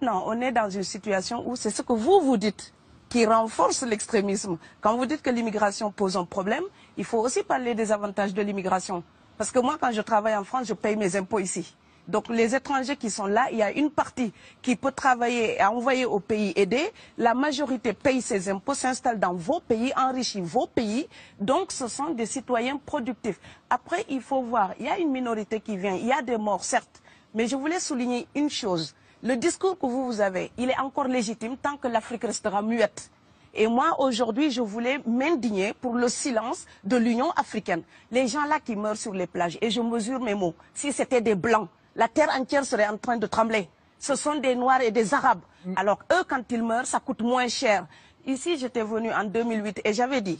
maintenant, on est dans une situation où c'est ce que vous dites qui renforce l'extrémisme. Quand vous dites que l'immigration pose un problème, il faut aussi parler des avantages de l'immigration. Parce que moi, quand je travaille en France, je paye mes impôts ici. Donc les étrangers qui sont là, il y a une partie qui peut travailler et envoyer au pays aider. La majorité paye ses impôts, s'installe dans vos pays, enrichit vos pays. Donc ce sont des citoyens productifs. Après, il faut voir, il y a une minorité qui vient, il y a des morts, certes. Mais je voulais souligner une chose. Le discours que vous avez, il est encore légitime tant que l'Afrique restera muette. Et moi, aujourd'hui, je voulais m'indigner pour le silence de l'Union africaine. Les gens là qui meurent sur les plages, et je mesure mes mots, si c'était des Blancs, la terre entière serait en train de trembler. Ce sont des Noirs et des Arabes. Alors eux, quand ils meurent, ça coûte moins cher. Ici, j'étais venu en 2008 et j'avais dit,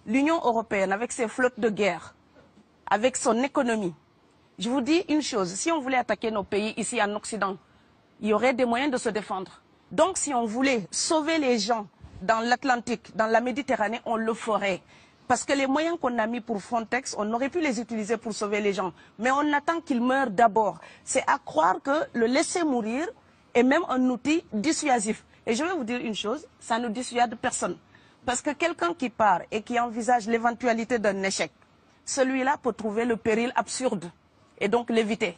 l'Union européenne, avec ses flottes de guerre, avec son économie, je vous dis une chose, si on voulait attaquer nos pays ici en Occident, il y aurait des moyens de se défendre. Donc si on voulait sauver les gens dans l'Atlantique, dans la Méditerranée, on le ferait. Parce que les moyens qu'on a mis pour Frontex, on aurait pu les utiliser pour sauver les gens. Mais on attend qu'ils meurent d'abord. C'est à croire que le laisser mourir est même un outil dissuasif. Et je vais vous dire une chose, ça ne dissuade personne. Parce que quelqu'un qui part et qui envisage l'éventualité d'un échec, celui-là peut trouver le péril absurde et donc l'éviter.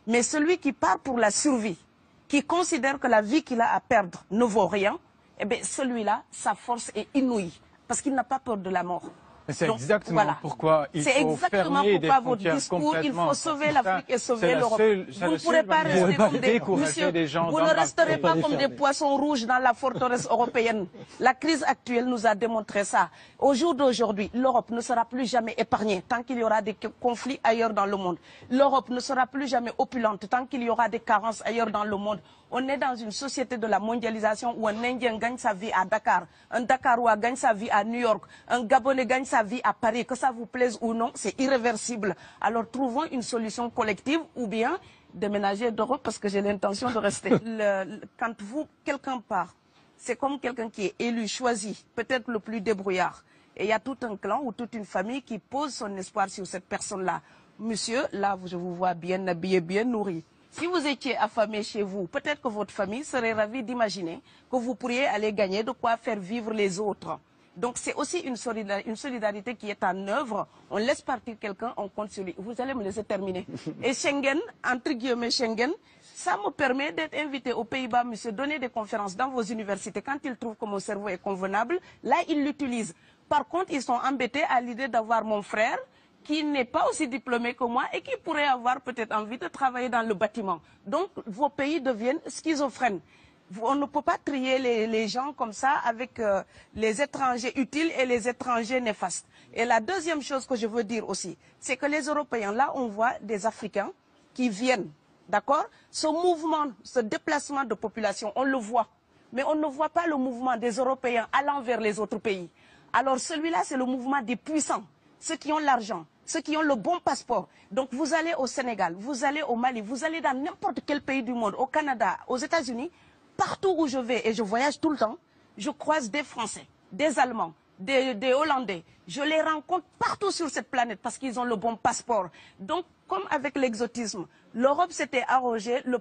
Mais celui qui part pour la survie, qui considère que la vie qu'il a à perdre ne vaut rien, eh bien celui-là, sa force est inouïe. Parce qu'il n'a pas peur de la mort. C'est exactement pourquoi il faut fermer des frontières complètement. Il faut sauver l'Afrique et sauver l'Europe. Vous ne pourrez pas rester comme vous ne resterez pas comme des poissons rouges dans la forteresse européenne. La crise actuelle nous a démontré ça. Au jour d'aujourd'hui, l'Europe ne sera plus jamais épargnée tant qu'il y aura des conflits ailleurs dans le monde. L'Europe ne sera plus jamais opulente tant qu'il y aura des carences ailleurs dans le monde. On est dans une société de la mondialisation où un Indien gagne sa vie à Dakar, un Dakarois gagne sa vie à New York, un Gabonais gagne sa vie à Paris. Que ça vous plaise ou non, c'est irréversible. Alors trouvons une solution collective ou bien déménager d'Europe parce que j'ai l'intention de rester. Quand quelqu'un part, c'est comme quelqu'un qui est élu, choisi, peut-être le plus débrouillard. Et il y a tout un clan ou toute une famille qui pose son espoir sur cette personne-là. Monsieur, là, je vous vois bien habillé, bien nourri. Si vous étiez affamé chez vous, peut-être que votre famille serait ravie d'imaginer que vous pourriez aller gagner de quoi faire vivre les autres. Donc c'est aussi une solidarité qui est en œuvre. On laisse partir quelqu'un, on compte sur lui. Vous allez me laisser terminer. Et Schengen, entre guillemets Schengen, ça me permet d'être invité aux Pays-Bas, monsieur, donner des conférences dans vos universités. Quand ils trouvent que mon cerveau est convenable, là, ils l'utilisent. Par contre, ils sont embêtés à l'idée d'avoir mon frère, qui n'est pas aussi diplômé que moi et qui pourrait avoir peut-être envie de travailler dans le bâtiment. Donc, vos pays deviennent schizophrènes. On ne peut pas trier les gens comme ça avec les étrangers utiles et les étrangers néfastes. Et la deuxième chose que je veux dire aussi, c'est que les Européens, là, on voit des Africains qui viennent, d'accord? Ce mouvement, ce déplacement de population, on le voit. Mais on ne voit pas le mouvement des Européens allant vers les autres pays. Alors celui-là, c'est le mouvement des puissants, ceux qui ont l'argent, ceux qui ont le bon passeport. Donc vous allez au Sénégal, vous allez au Mali, vous allez dans n'importe quel pays du monde, au Canada, aux États-Unis, partout où je vais, et je voyage tout le temps, je croise des Français, des Allemands, des Hollandais. Je les rencontre partout sur cette planète parce qu'ils ont le bon passeport. Donc, comme avec l'exotisme, l'Europe s'était arrogé le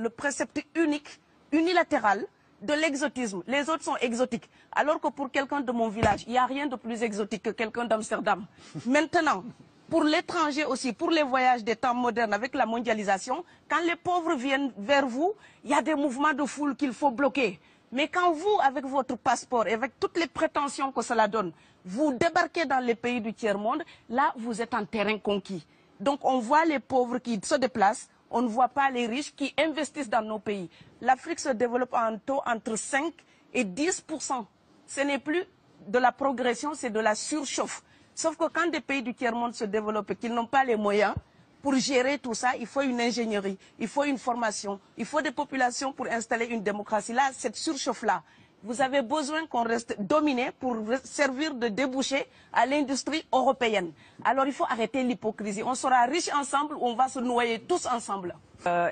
précepte unique, unilatéral, de l'exotisme. Les autres sont exotiques. Alors que pour quelqu'un de mon village, il n'y a rien de plus exotique que quelqu'un d'Amsterdam. Maintenant, pour l'étranger aussi, pour les voyages des temps modernes avec la mondialisation, quand les pauvres viennent vers vous, il y a des mouvements de foule qu'il faut bloquer. Mais quand vous, avec votre passeport et avec toutes les prétentions que cela donne, vous débarquez dans les pays du tiers-monde, là, vous êtes en terrain conquis. Donc, on voit les pauvres qui se déplacent, on ne voit pas les riches qui investissent dans nos pays. L'Afrique se développe en taux entre 5 et 10%. Ce n'est plus de la progression, c'est de la surchauffe. Sauf que quand des pays du tiers-monde se développent et qu'ils n'ont pas les moyens pour gérer tout ça, il faut une ingénierie, il faut une formation, il faut des populations pour installer une démocratie. Là, cette surchauffe-là, vous avez besoin qu'on reste dominé pour servir de débouché à l'industrie européenne. Alors il faut arrêter l'hypocrisie. On sera riches ensemble ou on va se noyer tous ensemble.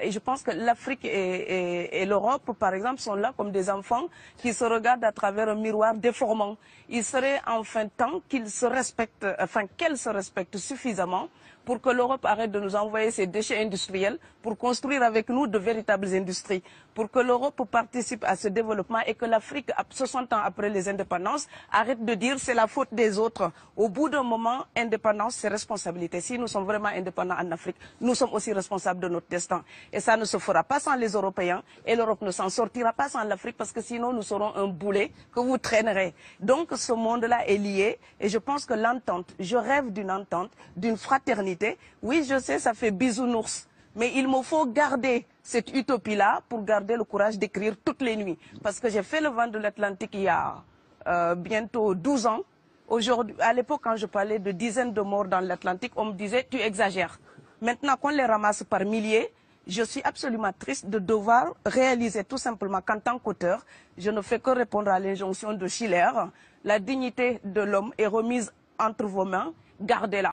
Et je pense que l'Afrique et l'Europe, par exemple, sont là comme des enfants qui se regardent à travers un miroir déformant. Il serait enfin temps qu'ils se respectent, enfin qu'elles se respectent suffisamment pour que l'Europe arrête de nous envoyer ses déchets industriels pour pour construire avec nous de véritables industries, pour que l'Europe participe à ce développement et que l'Afrique, 60 ans après les indépendances, arrête de dire c'est la faute des autres. Au bout d'un moment, indépendance, c'est responsabilité. Si nous sommes vraiment indépendants en Afrique, nous sommes aussi responsables de notre destin. Et ça ne se fera pas sans les Européens et l'Europe ne s'en sortira pas sans l'Afrique parce que sinon nous serons un boulet que vous traînerez. Donc ce monde-là est lié et je pense que l'entente, je rêve d'une entente, d'une fraternité. Oui, je sais, ça fait bisounours. Mais il me faut garder cette utopie-là pour garder le courage d'écrire toutes les nuits. Parce que j'ai fait le vent de l'Atlantique il y a bientôt 12 ans. Aujourd'hui, à l'époque, quand je parlais de dizaines de morts dans l'Atlantique, on me disait « tu exagères ». Maintenant qu'on les ramasse par milliers, je suis absolument triste de devoir réaliser tout simplement qu'en tant qu'auteur, je ne fais que répondre à l'injonction de Schiller. La dignité de l'homme est remise entre vos mains, gardez-la.